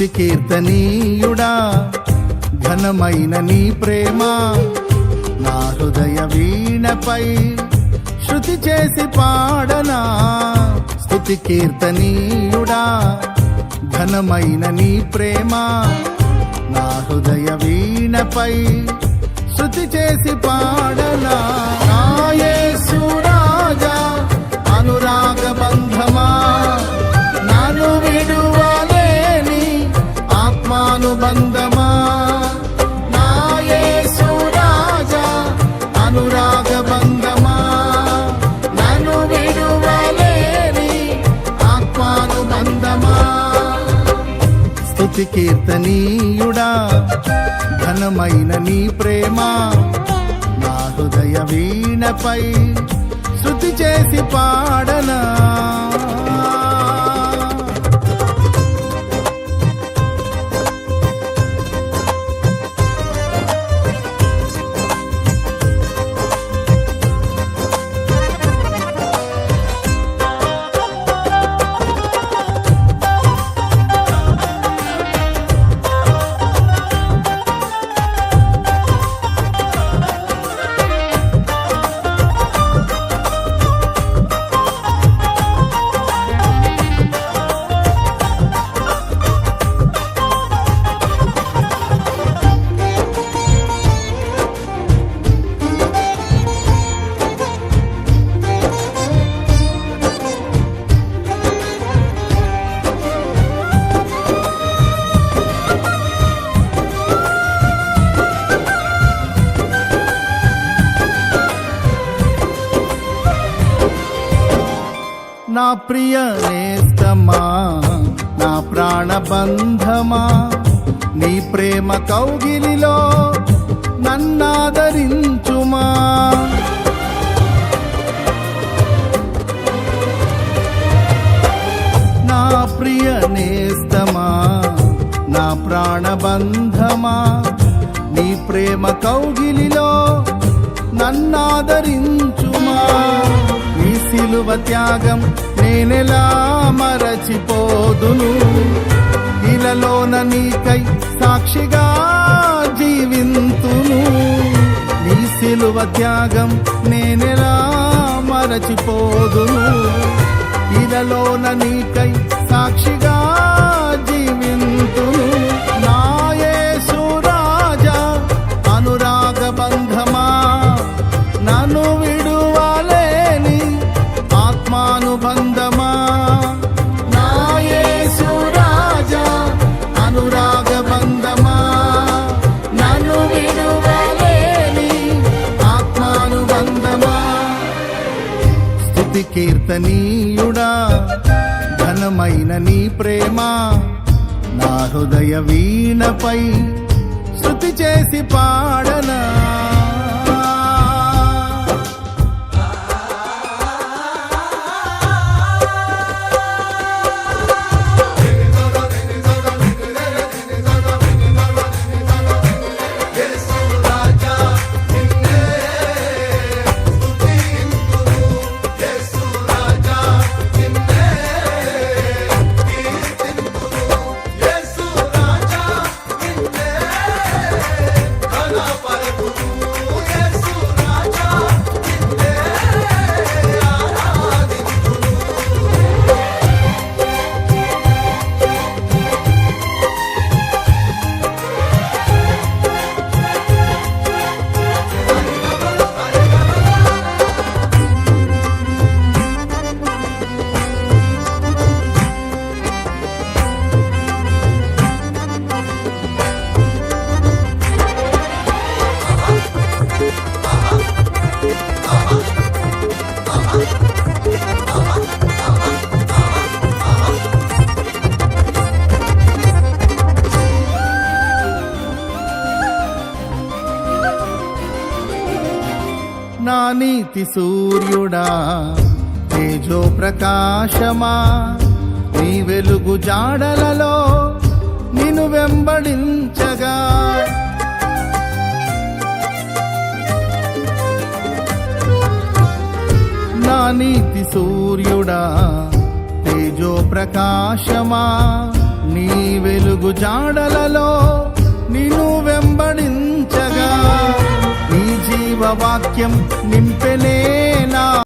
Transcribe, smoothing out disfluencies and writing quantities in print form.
స్తుతి కీర్తనీయుడా ఘనమైన నీ ప్రేమ నా హృదయ వీణపై శృతి చేసి పాడనా. స్తుతి కీర్తనీయుడా ఘనమైన నీ ప్రేమ నా హృదయ వీణపై శృతి చేసి పాడనా. నా యేసు రాజా అనురాగ బంధమా నన్ను విడువలేని ఆత్మానుబంధమా. నా యేసు రాజా అనురాగ బంధమా నన్ను విడువలేని ఆత్మానుబంధమా. స్తుతి కీర్తనీయుడా ఘనమైన నీ ప్రేమ నా హృదయ వీణపై శృతి చేసి పాడనా. నా ప్రియ నేస్తమా నా ప్రాణబంధమా నీ ప్రేమ కౌగిలిలో నన్నాదరించుమా. నా ప్రియ నేస్తమా నా ప్రాణబంధమా నీ ప్రేమ కౌగిలిలో నన్నాదరించుమా. నీ సిలువ త్యాగం నేనెలా మరచిపోదును, ఇలలోన నీకై సాక్షిగా జీవింతును. నీ సిలువ త్యాగం నేనెలా మరచిపోదును, ఇలలోన నీకై సాక్షిగా జీవింతును. నా యేసు రాజా అనురాగ బంధమా నన్ను విడువలేని ఆత్మానుబంధమా. నా యేసు రాజా అనురాగ బంధమా నన్ను విడువలేని ఆత్మానుబంధమా. స్తుతి కీర్తనీయుడా ఘనమైన నీ ప్రేమ నా హృదయ వీణపై శృతి చేసి పాడనా. నా నీతి సూర్యుడా తేజో ప్రకాశమా నీ వెలుగు జాడలలో నిన్ను వెంబడించగా. నా నీతి సూర్యుడా తేజో ప్రకాశమా నీ నీ వెలుగు జాడలలో నిన్ను వెంబడించగా నీ జీవవాక్యం నింపెనే